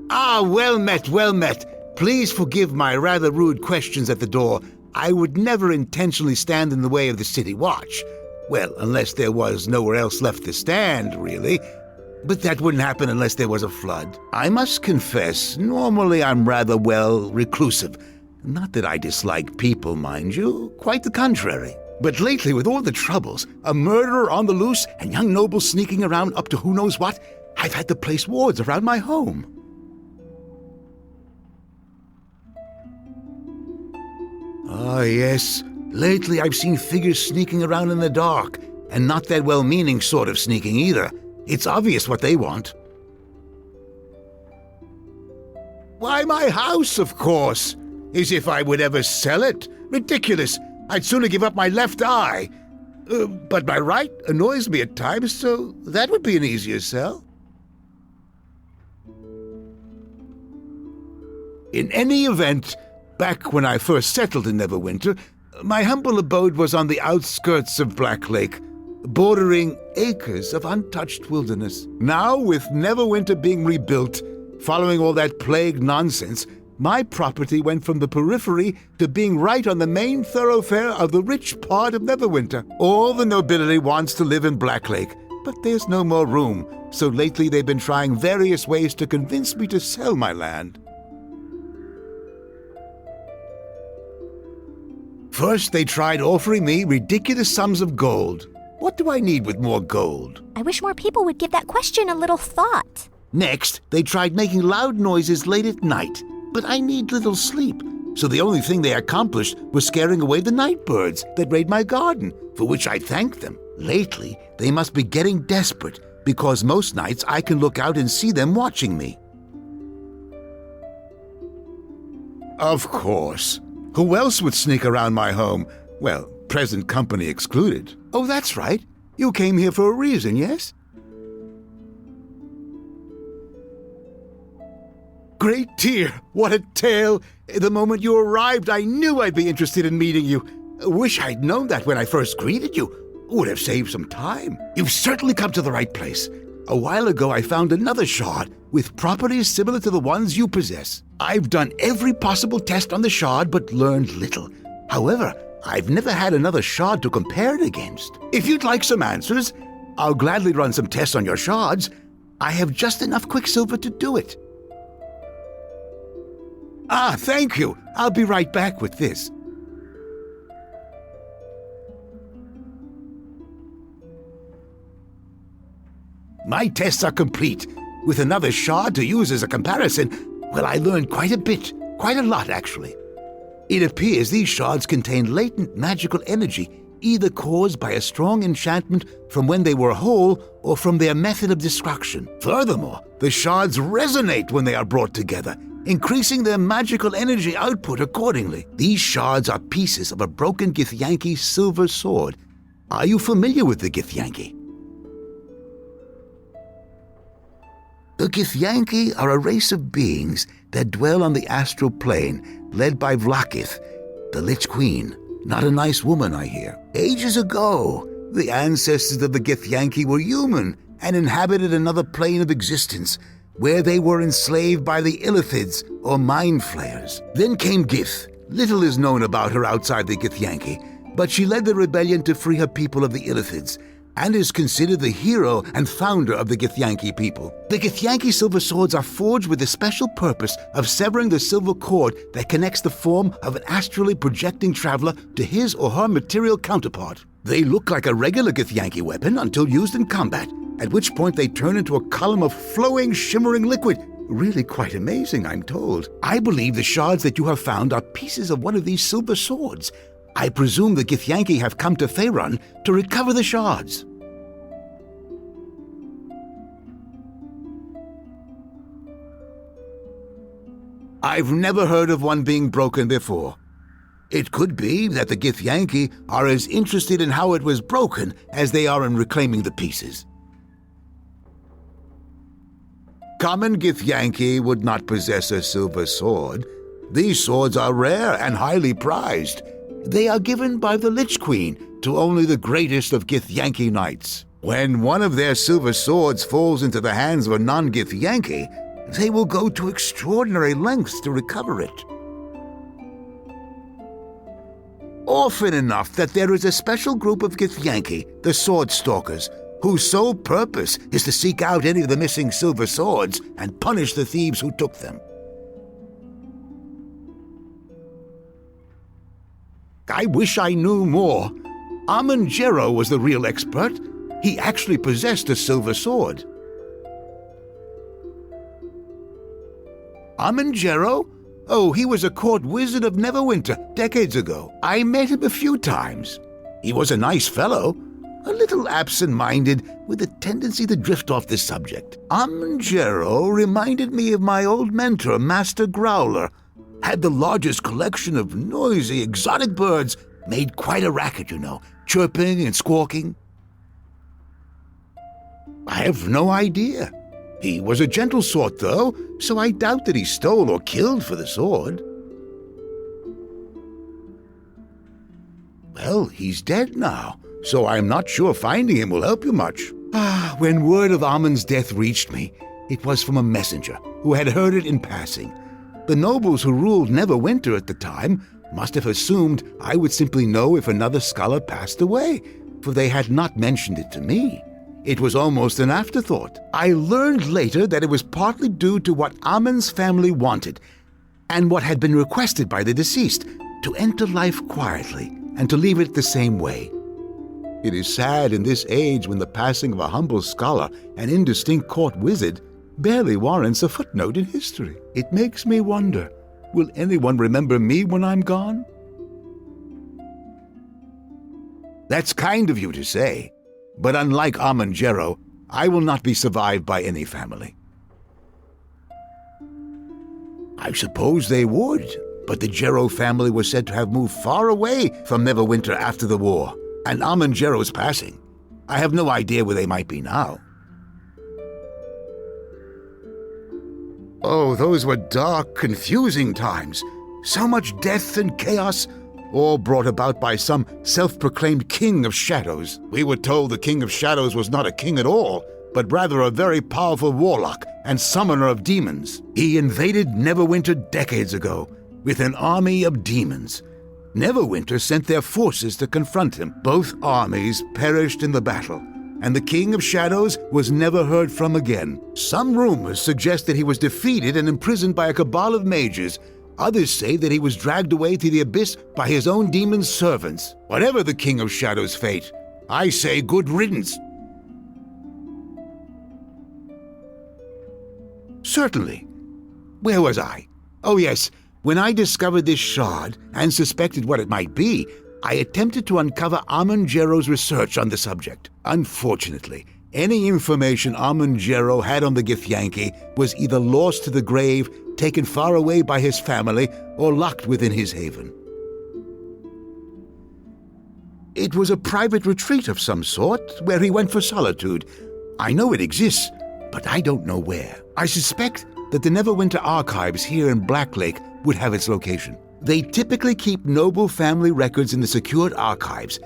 Ah, well met, well met. Please forgive my rather rude questions at the door. I would never intentionally stand in the way of the city watch. Well, unless there was nowhere else left to stand, really. But that wouldn't happen unless there was a flood. I must confess, normally I'm rather, reclusive. Not that I dislike people, mind you, quite the contrary. But lately, with all the troubles, a murderer on the loose and young nobles sneaking around up to who knows what, I've had to place wards around my home. Ah, yes. Lately I've seen figures sneaking around in the dark, and not that well-meaning sort of sneaking either. It's obvious what they want. Why, my house, of course. As if I would ever sell it. Ridiculous. I'd sooner give up my left eye. But my right annoys me at times, so that would be an easier sell. In any event, back when I first settled in Neverwinter, my humble abode was on the outskirts of Black Lake, bordering acres of untouched wilderness. Now, with Neverwinter being rebuilt, following all that plague nonsense, my property went from the periphery to being right on the main thoroughfare of the rich part of Neverwinter. All the nobility wants to live in Black Lake, but there's no more room, so lately they've been trying various ways to convince me to sell my land. First, they tried offering me ridiculous sums of gold. What do I need with more gold? I wish more people would give that question a little thought. Next, they tried making loud noises late at night, but I need little sleep, so the only thing they accomplished was scaring away the night birds that raid my garden, for which I thanked them. Lately, they must be getting desperate, because most nights I can look out and see them watching me. Of course. Who else would sneak around my home? Well, present company excluded. Oh, that's right. You came here for a reason, yes? Great dear, what a tale! The moment you arrived, I knew I'd be interested in meeting you. Wish I'd known that when I first greeted you. Would have saved some time. You've certainly come to the right place. A while ago, I found another shard with properties similar to the ones you possess. I've done every possible test on the shard, but learned little. However, I've never had another shard to compare it against. If you'd like some answers, I'll gladly run some tests on your shards. I have just enough quicksilver to do it. Ah, thank you. I'll be right back with this. My tests are complete. With another shard to use as a comparison, well, I learned quite a bit. Quite a lot, actually. It appears these shards contain latent magical energy, either caused by a strong enchantment from when they were whole or from their method of destruction. Furthermore, the shards resonate when they are brought together, increasing their magical energy output accordingly. These shards are pieces of a broken Githyanki silver sword. Are you familiar with the Githyanki? The Githyanki are a race of beings that dwell on the astral plane, led by Vlakith, the Lich Queen. Not a nice woman, I hear. Ages ago, the ancestors of the Githyanki were human and inhabited another plane of existence, where they were enslaved by the Illithids, or Mind Flayers. Then came Gith. Little is known about her outside the Githyanki, but she led the rebellion to free her people of the Illithids, and is considered the hero and founder of the Githyanki people. The Githyanki silver swords are forged with the special purpose of severing the silver cord that connects the form of an astrally projecting traveler to his or her material counterpart. They look like a regular Githyanki weapon until used in combat, at which point they turn into a column of flowing, shimmering liquid. Really quite amazing, I'm told. I believe the shards that you have found are pieces of one of these silver swords. I presume the Githyanki have come to Faerun to recover the shards. I've never heard of one being broken before. It could be that the Githyanki are as interested in how it was broken as they are in reclaiming the pieces. Common Githyanki would not possess a silver sword. These swords are rare and highly prized. They are given by the Lich Queen to only the greatest of Githyanki knights. When one of their silver swords falls into the hands of a non-Githyanki, they will go to extraordinary lengths to recover it. Often enough that there is a special group of Githyanki, the Sword Stalkers, whose sole purpose is to seek out any of the missing silver swords and punish the thieves who took them. I wish I knew more. Amanjero was the real expert. He actually possessed a silver sword. Amanjero? Oh, he was a court wizard of Neverwinter decades ago. I met him a few times. He was a nice fellow, a little absent-minded with a tendency to drift off the subject. Amanjero reminded me of my old mentor, Master Growler. Had the largest collection of noisy, exotic birds, made quite a racket, chirping and squawking. I have no idea. He was a gentle sort, though, so I doubt that he stole or killed for the sword. Well, he's dead now, so I'm not sure finding him will help you much. When word of Amon's death reached me, it was from a messenger who had heard it in passing. The nobles who ruled Neverwinter at the time must have assumed I would simply know if another scholar passed away, for they had not mentioned it to me. It was almost an afterthought. I learned later that it was partly due to what Amon's family wanted, and what had been requested by the deceased, to enter life quietly and to leave it the same way. It is sad in this age when the passing of a humble scholar, an indistinct court wizard, barely warrants a footnote in history. It makes me wonder, will anyone remember me when I'm gone? That's kind of you to say, but unlike Amanjero, I will not be survived by any family. I suppose they would, but the Jero family was said to have moved far away from Neverwinter after the war, and Amanjero's passing. I have no idea where they might be now. Oh, those were dark, confusing times. So much death and chaos, all brought about by some self-proclaimed king of shadows. We were told the king of shadows was not a king at all, but rather a very powerful warlock and summoner of demons. He invaded Neverwinter decades ago with an army of demons. Neverwinter sent their forces to confront him. Both armies perished in the battle, and the King of Shadows was never heard from again. Some rumors suggest that he was defeated and imprisoned by a cabal of mages. Others say that he was dragged away to the abyss by his own demon servants. Whatever the King of Shadows' fate, I say good riddance. Certainly. Where was I? Oh yes, when I discovered this shard and suspected what it might be, I attempted to uncover Amanjero's research on the subject. Unfortunately, any information Amanjero had on the Githyanki was either lost to the grave, taken far away by his family, or locked within his haven. It was a private retreat of some sort, where he went for solitude. I know it exists, but I don't know where. I suspect that the Neverwinter archives here in Blacklake would have its location. They typically keep noble family records in the secured archives.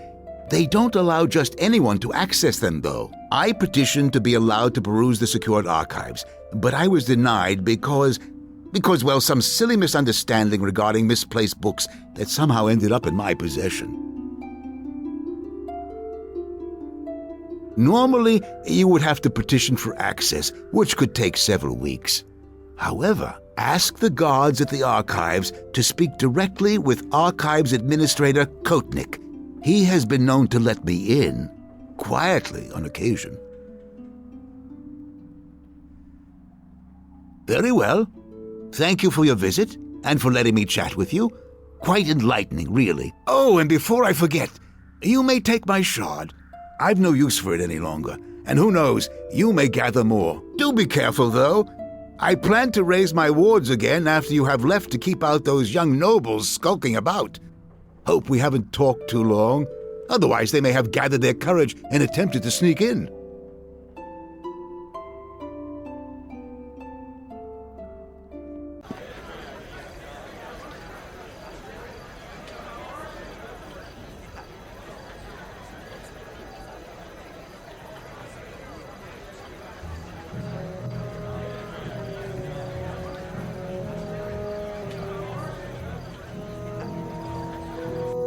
They don't allow just anyone to access them, though. I petitioned to be allowed to peruse the secured archives, but I was denied because, well, some silly misunderstanding regarding misplaced books that somehow ended up in my possession. Normally, you would have to petition for access, which could take several weeks. However, ask the guards at the archives to speak directly with Archives Administrator Kotnik. He has been known to let me in, quietly on occasion. Very well. Thank you for your visit and for letting me chat with you. Quite enlightening, really. Oh, and before I forget, you may take my shard. I've no use for it any longer, and who knows, you may gather more. Do be careful, though. I plan to raise my wards again after you have left to keep out those young nobles skulking about. Hope we haven't talked too long. Otherwise, they may have gathered their courage and attempted to sneak in.